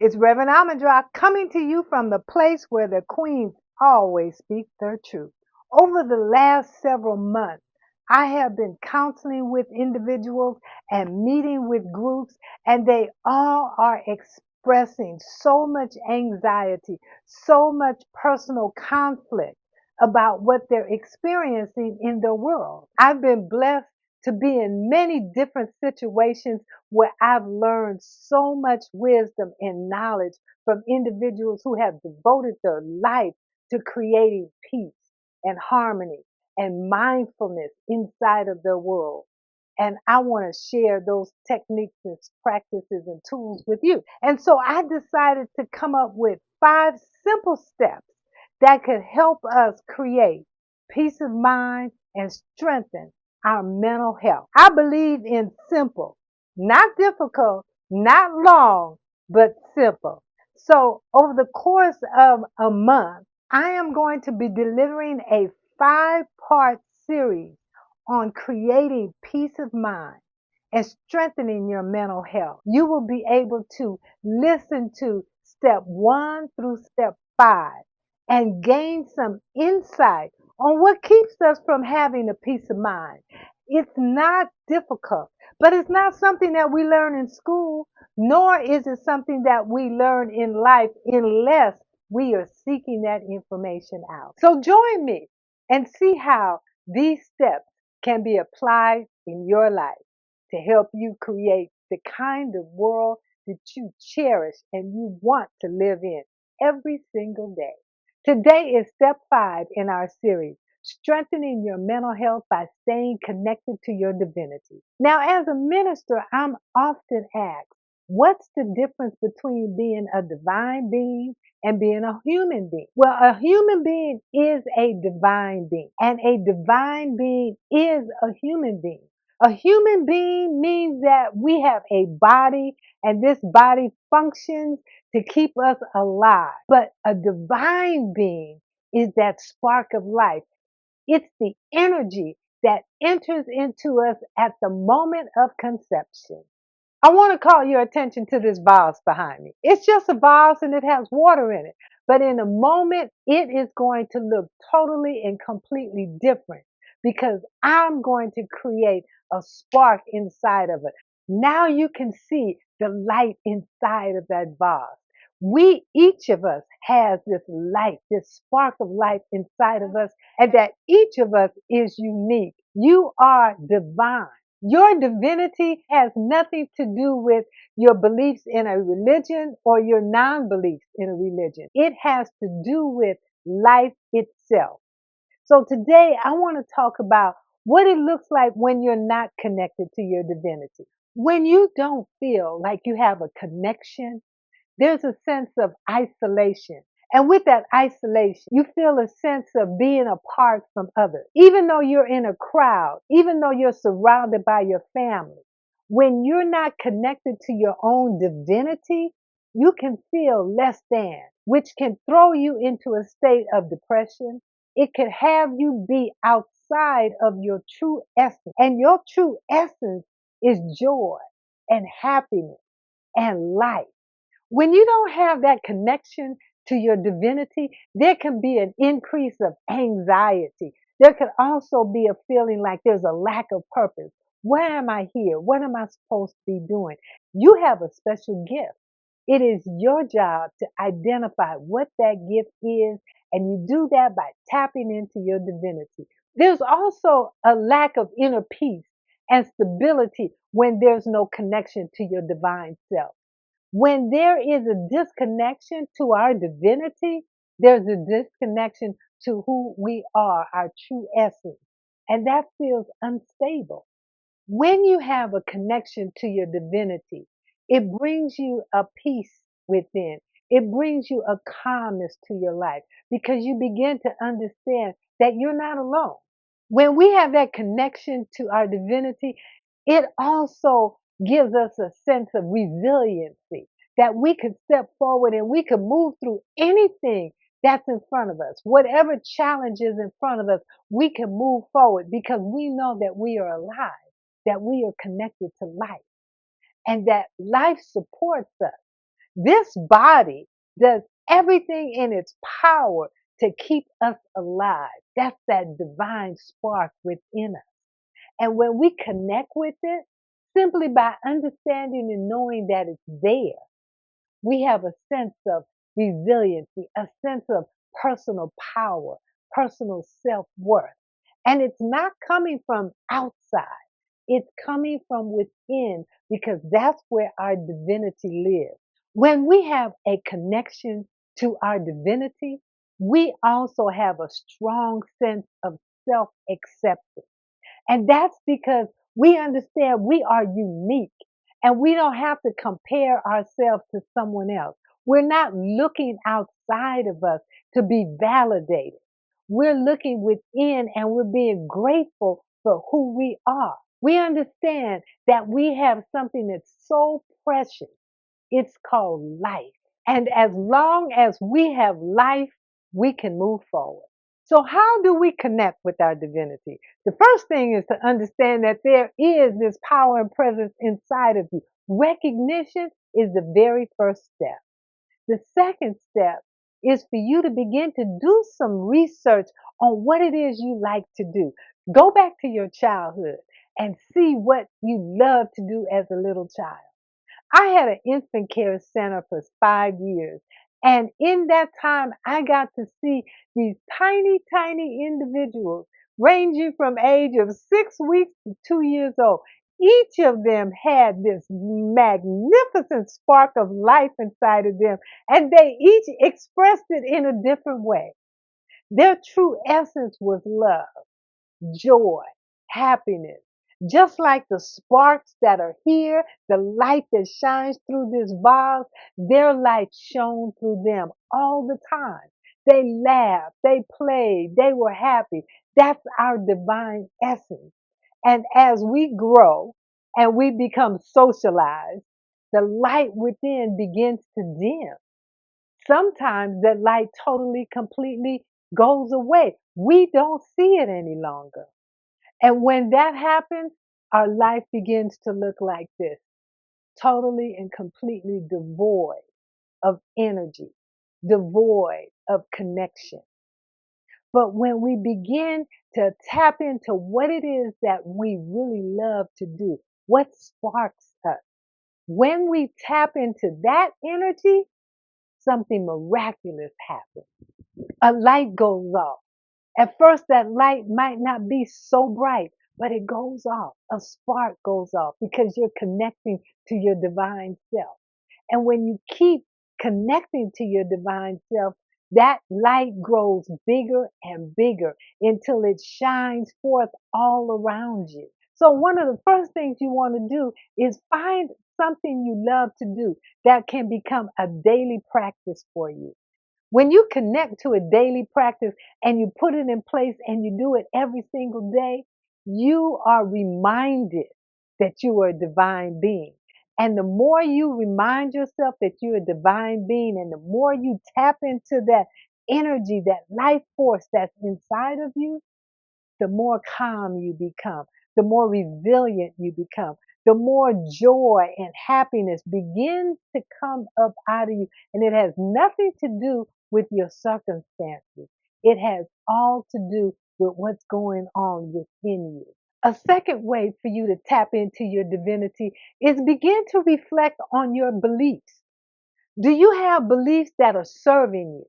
It's Reverend Ahmondra coming to you from the place where the queens always speak their truth. Over the last several months, I have been counseling with individuals and meeting with groups, and they all are expressing so much anxiety, so much personal conflict about what they're experiencing in the world. I've been blessed to be in many different situations where I've learned so much wisdom and knowledge from individuals who have devoted their life to creating peace and harmony and mindfulness inside of their world. And I want to share those techniques and practices and tools with you. And so I decided to come up with 5 simple steps that could help us create peace of mind and strengthen our mental health. I believe in simple, not difficult, not long, but simple. So over the course of a month, I am going to be delivering a 5-part series on creating peace of mind and strengthening your mental health. You will be able to listen to step 1 through step 5 and gain some insight on what keeps us from having a peace of mind. It's not difficult, but it's not something that we learn in school, nor is it something that we learn in life unless we are seeking that information out. So join me and see how these steps can be applied in your life to help you create the kind of world that you cherish and you want to live in every single day. Today is step 5 in our series, strengthening your mental health by staying connected to your divinity. Now, as a minister, I'm often asked, what's the difference between being a divine being and being a human being? Well, a human being is a divine being, and a divine being is a human being. A human being means that we have a body, and this body functions to keep us alive. But a divine being is that spark of life. It's the energy that enters into us at the moment of conception. I want to call your attention to this vase behind me. It's just a vase and it has water in it. But in a moment, it is going to look totally and completely different because I'm going to create a spark inside of it. Now you can see the light inside of that vase. Each of us has this light, this spark of light inside of us, and that each of us is unique. You are divine. Your divinity has nothing to do with your beliefs in a religion or your non-beliefs in a religion. It has to do with life itself. So today I want to talk about what it looks like when you're not connected to your divinity. When you don't feel like you have a connection, there's a sense of isolation. And with that isolation, you feel a sense of being apart from others. Even though you're in a crowd, even though you're surrounded by your family, when you're not connected to your own divinity, you can feel less than, which can throw you into a state of depression. It could have you be outside of your true essence. And your true essence is joy and happiness and life. When you don't have that connection to your divinity, there can be an increase of anxiety. There can also be a feeling like there's a lack of purpose. Why am I here? What am I supposed to be doing? You have a special gift. It is your job to identify what that gift is, and you do that by tapping into your divinity. There's also a lack of inner peace and stability when there's no connection to your divine self. When there is a disconnection to our divinity, there's a disconnection to who we are, our true essence. And that feels unstable. When you have a connection to your divinity, it brings you a peace within. It brings you a calmness to your life because you begin to understand that you're not alone. When we have that connection to our divinity, it also gives us a sense of resiliency that we can step forward and we can move through anything that's in front of us. Whatever challenge is in front of us, we can move forward because we know that we are alive, that we are connected to life, and that life supports us. This body does everything in its power to keep us alive. That's that divine spark within us. And when we connect with it, simply by understanding and knowing that it's there, we have a sense of resiliency, a sense of personal power, personal self worth. And it's not coming from outside, it's coming from within because that's where our divinity lives. When we have a connection to our divinity, we also have a strong sense of self acceptance. And that's because we understand we are unique and we don't have to compare ourselves to someone else. We're not looking outside of us to be validated. We're looking within and we're being grateful for who we are. We understand that we have something that's so precious. It's called life. And as long as we have life, we can move forward. So, how do we connect with our divinity? The first thing is to understand that there is this power and presence inside of you. Recognition is the very first step. The second step is for you to begin to do some research on what it is you like to do. Go back to your childhood and see what you loved to do as a little child. I had an infant care center for 5 years. And in that time, I got to see these tiny, tiny individuals ranging from age of 6 weeks to 2 years old. Each of them had this magnificent spark of life inside of them, and they each expressed it in a different way. Their true essence was love, joy, happiness. Just like the sparks that are here, the light that shines through this vase, their light shone through them all the time. They laughed, they played, they were happy. That's our divine essence. And as we grow and we become socialized, the light within begins to dim. Sometimes that light totally, completely goes away. We don't see it any longer. And when that happens, our life begins to look like this, totally and completely devoid of energy, devoid of connection. But when we begin to tap into what it is that we really love to do, what sparks us, when we tap into that energy, something miraculous happens. A light goes off. At first, that light might not be so bright, but it goes off. A spark goes off because you're connecting to your divine self. And when you keep connecting to your divine self, that light grows bigger and bigger until it shines forth all around you. So, one of the first things you want to do is find something you love to do that can become a daily practice for you. When you connect to a daily practice and you put it in place and you do it every single day, you are reminded that you are a divine being. And the more you remind yourself that you're a divine being and the more you tap into that energy, that life force that's inside of you, the more calm you become, the more resilient you become, the more joy and happiness begins to come up out of you. And it has nothing to do with your circumstances. It has all to do with what's going on within you. A second way for you to tap into your divinity is begin to reflect on your beliefs. Do you have beliefs that are serving you?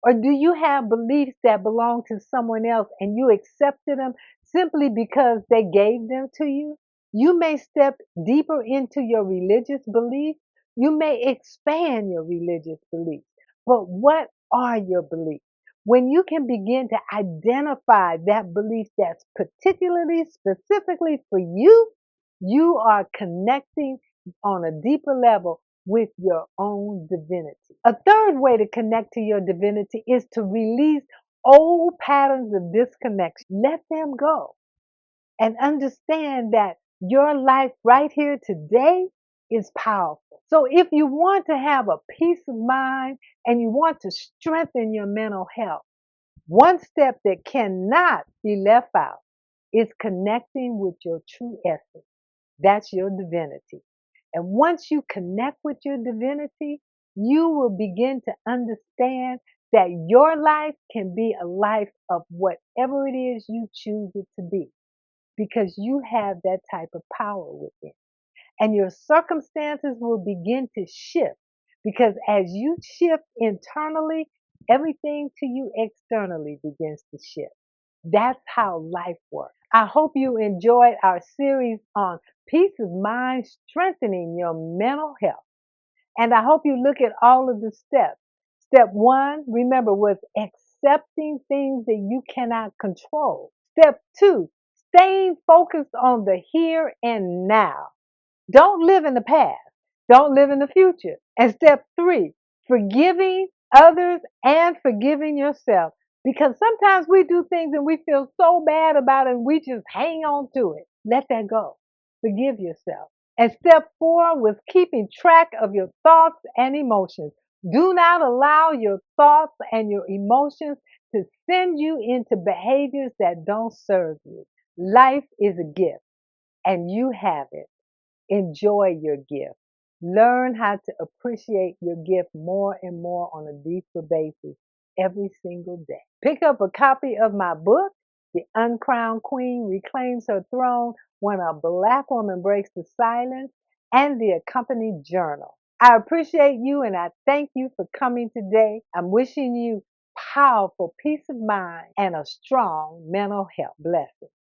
Or do you have beliefs that belong to someone else and you accepted them simply because they gave them to you? You may step deeper into your religious beliefs. You may expand your religious beliefs. But what are your beliefs? When you can begin to identify that belief that's particularly, specifically for you, you are connecting on a deeper level with your own divinity. A third way to connect to your divinity is to release old patterns of disconnection. Let them go and understand that your life right here today is powerful. So if you want to have a peace of mind and you want to strengthen your mental health, one step that cannot be left out is connecting with your true essence. That's your divinity. And once you connect with your divinity, you will begin to understand that your life can be a life of whatever it is you choose it to be because you have that type of power within. And your circumstances will begin to shift because as you shift internally, everything to you externally begins to shift. That's how life works. I hope you enjoyed our series on peace of mind, strengthening your mental health. And I hope you look at all of the steps. Step one, remember, was accepting things that you cannot control. Step two, staying focused on the here and now. Don't live in the past. Don't live in the future. And step three, forgiving others and forgiving yourself. Because sometimes we do things and we feel so bad about it and we just hang on to it. Let that go. Forgive yourself. And step four was keeping track of your thoughts and emotions. Do not allow your thoughts and your emotions to send you into behaviors that don't serve you. Life is a gift and you have it. Enjoy your gift. Learn how to appreciate your gift more and more on a deeper basis every single day. Pick up a copy of my book, The Uncrowned Queen Reclaims Her Throne When a Black Woman Breaks the Silence, and the accompanied journal. I appreciate you and I thank you for coming today. I'm wishing you powerful peace of mind and a strong mental health. Blessings.